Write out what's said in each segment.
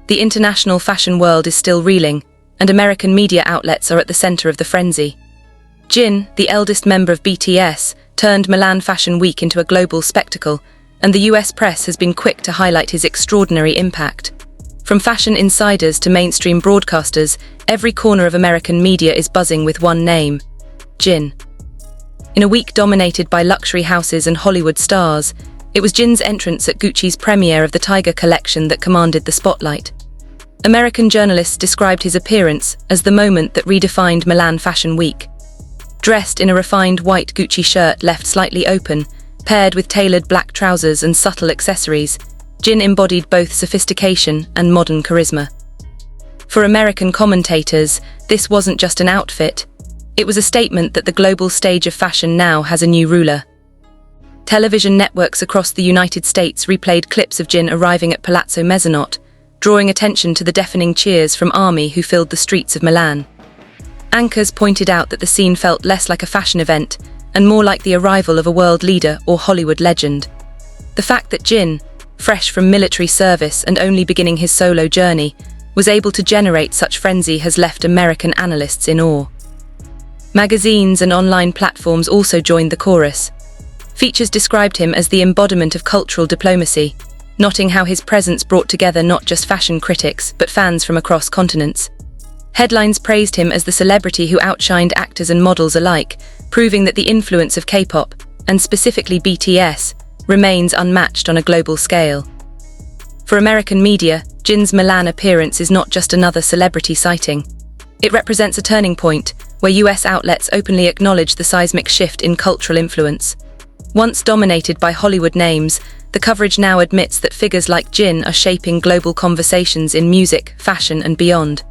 the international fashion world is still reeling, and American media outlets are at the center of the frenzy. Jin, the eldest member of BTS, turned Milan Fashion Week into a global spectacle, and the US press has been quick to highlight his extraordinary impact. From fashion insiders to mainstream broadcasters, every corner of American media is buzzing with one name: Jin. In a week dominated by luxury houses and Hollywood stars, it was Jin's entrance at Gucci's premiere of the Tiger collection that commanded the spotlight. American journalists described his appearance as the moment that redefined Milan Fashion Week. Dressed in a refined white Gucci shirt left slightly open, paired with tailored black trousers and subtle accessories, Jin embodied both sophistication and modern charisma. For American commentators, this wasn't just an outfit. It was a statement that the global stage of fashion now has a new ruler. Television networks across the United States replayed clips of Jin arriving at Palazzo Mezzanotte, drawing attention to the deafening cheers from ARMY who filled the streets of Milan. Anchors pointed out that the scene felt less like a fashion event and more like the arrival of a world leader or Hollywood legend. The fact that Jin, fresh from military service and only beginning his solo journey, was able to generate such frenzy has left American analysts in awe. Magazines and online platforms also joined the chorus. Features described him as the embodiment of cultural diplomacy, noting how his presence brought together not just fashion critics, but fans from across continents. Headlines praised him as the celebrity who outshined actors and models alike, proving that the influence of K-pop, and specifically BTS, remains unmatched on a global scale. For American media, Jin's Milan appearance is not just another celebrity sighting. It represents a turning point, where US outlets openly acknowledge the seismic shift in cultural influence. Once dominated by Hollywood names, the coverage now admits that figures like Jin are shaping global conversations in music, fashion, and beyond.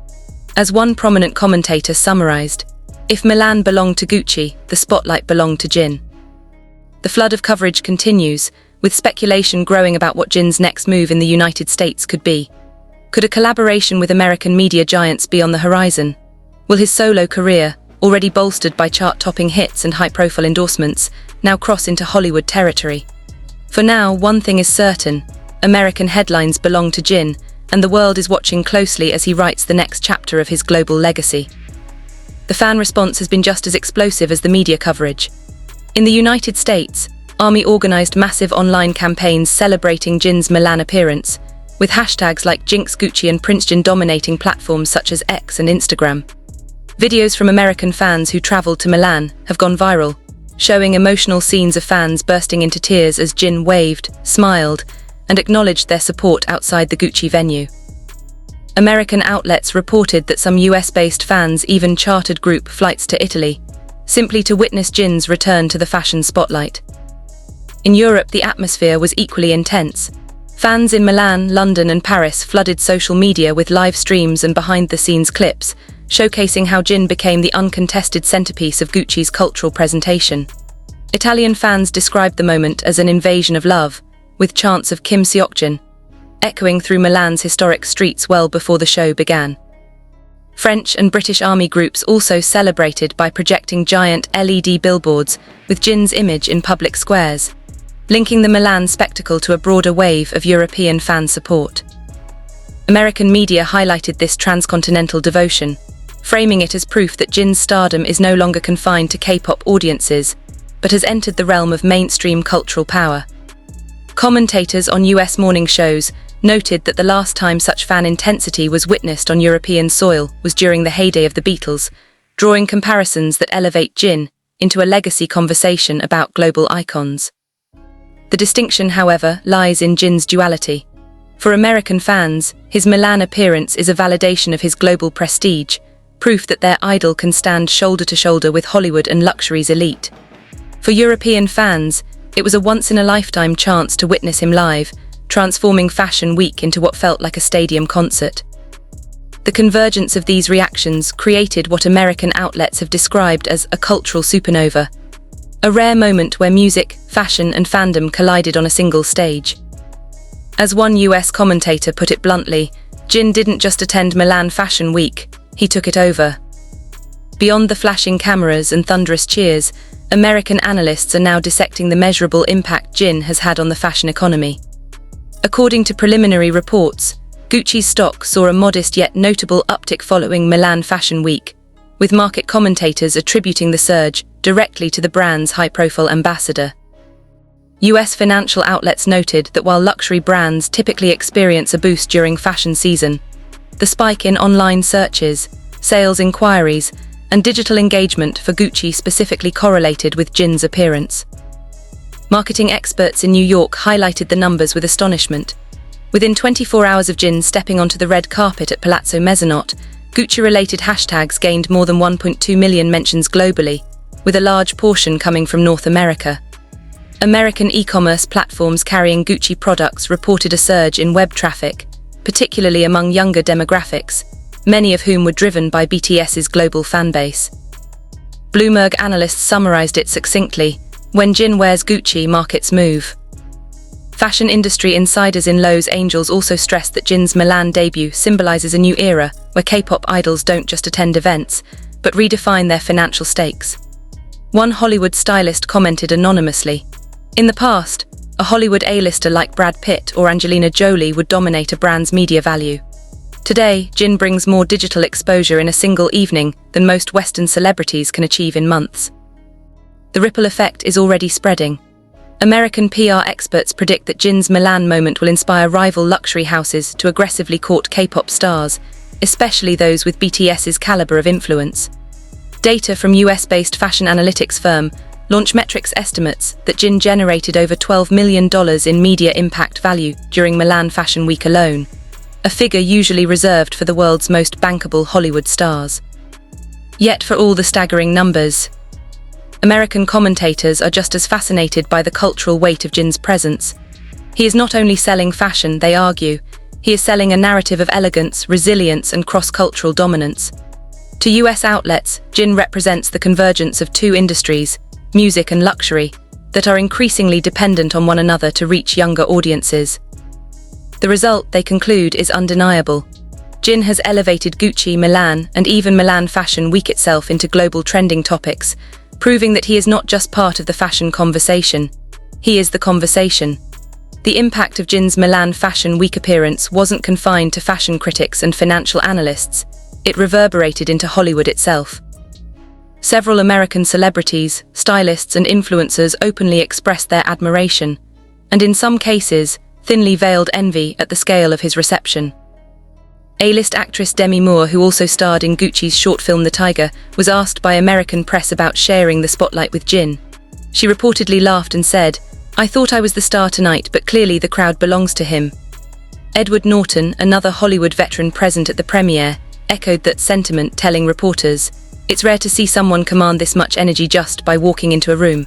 As one prominent commentator summarized, "If Milan belonged to Gucci, the spotlight belonged to Jin." The flood of coverage continues, with speculation growing about what Jin's next move in the United States could be. Could a collaboration with American media giants be on the horizon? Will his solo career, already bolstered by chart-topping hits and high-profile endorsements, now cross into Hollywood territory? For now, one thing is certain: American headlines belong to Jin, and the world is watching closely as he writes the next chapter of his global legacy. The fan response has been just as explosive as the media coverage. In the United States, ARMY organized massive online campaigns celebrating Jin's Milan appearance, with hashtags like Jinx Gucci and Prince Jin dominating platforms such as X and Instagram. Videos from American fans who traveled to Milan have gone viral, showing emotional scenes of fans bursting into tears as Jin waved, smiled, and acknowledged their support outside the Gucci venue. American outlets reported that some US-based fans even chartered group flights to Italy, simply to witness Jin's return to the fashion spotlight. In Europe, the atmosphere was equally intense. Fans in Milan, London, and Paris flooded social media with live streams and behind-the-scenes clips, showcasing how Jin became the uncontested centerpiece of Gucci's cultural presentation. Italian fans described the moment as an invasion of love, with chants of Kim Seokjin echoing through Milan's historic streets well before the show began. French and British army groups also celebrated by projecting giant LED billboards with Jin's image in public squares, linking the Milan spectacle to a broader wave of European fan support. American media highlighted this transcontinental devotion, framing it as proof that Jin's stardom is no longer confined to K-pop audiences, but has entered the realm of mainstream cultural power. Commentators on US morning shows noted that the last time such fan intensity was witnessed on European soil was during the heyday of the Beatles, drawing comparisons that elevate Jin into a legacy conversation about global icons. The distinction, however, lies in Jin's duality. For American fans, his Milan appearance is a validation of his global prestige, proof that their idol can stand shoulder to shoulder with Hollywood and luxury's elite. For European fans, it was a once-in-a-lifetime chance to witness him live, transforming Fashion Week into what felt like a stadium concert. The convergence of these reactions created what American outlets have described as a cultural supernova, a rare moment where music, fashion, and fandom collided on a single stage. As one US commentator put it bluntly, Jin didn't just attend Milan Fashion Week, he took it over. Beyond the flashing cameras and thunderous cheers, American analysts are now dissecting the measurable impact Jin has had on the fashion economy. According to preliminary reports, Gucci's stock saw a modest yet notable uptick following Milan Fashion Week, with market commentators attributing the surge directly to the brand's high-profile ambassador. US financial outlets noted that while luxury brands typically experience a boost during fashion season, the spike in online searches, sales inquiries, and digital engagement for Gucci specifically correlated with Jin's appearance. Marketing experts in New York highlighted the numbers with astonishment. Within 24 hours of Jin stepping onto the red carpet at Palazzo Mezzanotte, Gucci-related hashtags gained more than 1.2 million mentions globally, with a large portion coming from North America. American e-commerce platforms carrying Gucci products reported a surge in web traffic, particularly among younger demographics, many of whom were driven by BTS's global fanbase. Bloomberg analysts summarized it succinctly: "When Jin wears Gucci, markets move." Fashion industry insiders in Los Angeles also stressed that Jin's Milan debut symbolizes a new era where K-pop idols don't just attend events, but redefine their financial stakes. One Hollywood stylist commented anonymously, "In the past, a Hollywood A-lister like Brad Pitt or Angelina Jolie would dominate a brand's media value. Today, Jin brings more digital exposure in a single evening than most Western celebrities can achieve in months." The ripple effect is already spreading. American PR experts predict that Jin's Milan moment will inspire rival luxury houses to aggressively court K-pop stars, especially those with BTS's caliber of influence. Data from US-based fashion analytics firm Launchmetrics estimates that Jin generated over $12 million in media impact value during Milan Fashion Week alone, a figure usually reserved for the world's most bankable Hollywood stars. Yet for all the staggering numbers, American commentators are just as fascinated by the cultural weight of Jin's presence. He is not only selling fashion, they argue, he is selling a narrative of elegance, resilience, and cross-cultural dominance. To US outlets, Jin represents the convergence of two industries, music and luxury, that are increasingly dependent on one another to reach younger audiences. The result, they conclude, is undeniable. Jin has elevated Gucci, Milan, and even Milan Fashion Week itself into global trending topics, proving that he is not just part of the fashion conversation, he is the conversation. The impact of Jin's Milan Fashion Week appearance wasn't confined to fashion critics and financial analysts, it reverberated into Hollywood itself. Several American celebrities, stylists, and influencers openly expressed their admiration, and in some cases, thinly veiled envy at the scale of his reception. A-list actress Demi Moore, who also starred in Gucci's short film The Tiger, was asked by American press about sharing the spotlight with Jin. She reportedly laughed and said, "I thought I was the star tonight, but clearly the crowd belongs to him." Edward Norton, another Hollywood veteran present at the premiere, echoed that sentiment, telling reporters, "It's rare to see someone command this much energy just by walking into a room.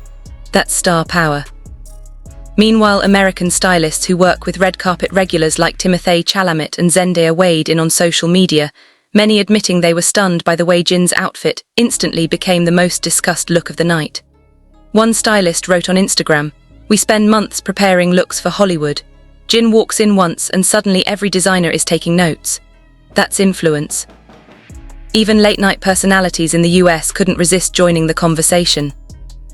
That's star power." Meanwhile, American stylists who work with red carpet regulars like Timothée Chalamet and Zendaya weighed in on social media, many admitting they were stunned by the way Jin's outfit instantly became the most discussed look of the night. One stylist wrote on Instagram, "We spend months preparing looks for Hollywood. Jin walks in once and suddenly every designer is taking notes. That's influence." Even late-night personalities in the US couldn't resist joining the conversation.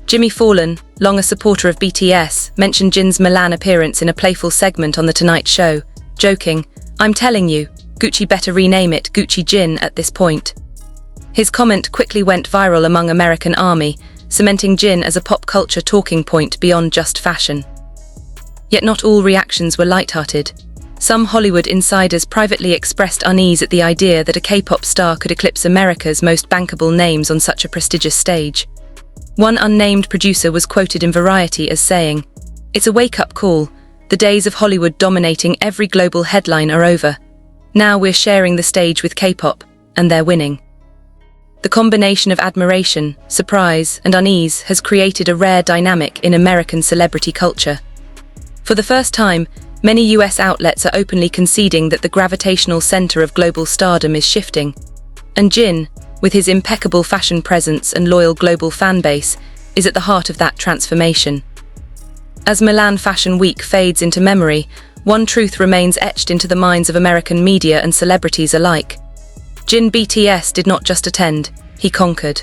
Jimmy Fallon, long a supporter of BTS, mentioned Jin's Milan appearance in a playful segment on The Tonight Show, joking, "I'm telling you, Gucci better rename it Gucci Jin at this point." His comment quickly went viral among American Army, cementing Jin as a pop culture talking point beyond just fashion. Yet not all reactions were lighthearted. Some Hollywood insiders privately expressed unease at the idea that a K-pop star could eclipse America's most bankable names on such a prestigious stage. One unnamed producer was quoted in Variety as saying, "It's a wake-up call. The days of Hollywood dominating every global headline are over. Now we're sharing the stage with K-pop, and they're winning." The combination of admiration, surprise, and unease has created a rare dynamic in American celebrity culture. For the first time, many US outlets are openly conceding that the gravitational center of global stardom is shifting. And Jin, with his impeccable fashion presence and loyal global fan base, is at the heart of that transformation. As Milan Fashion Week fades into memory, one truth remains etched into the minds of American media and celebrities alike. Jin BTS did not just attend, he conquered.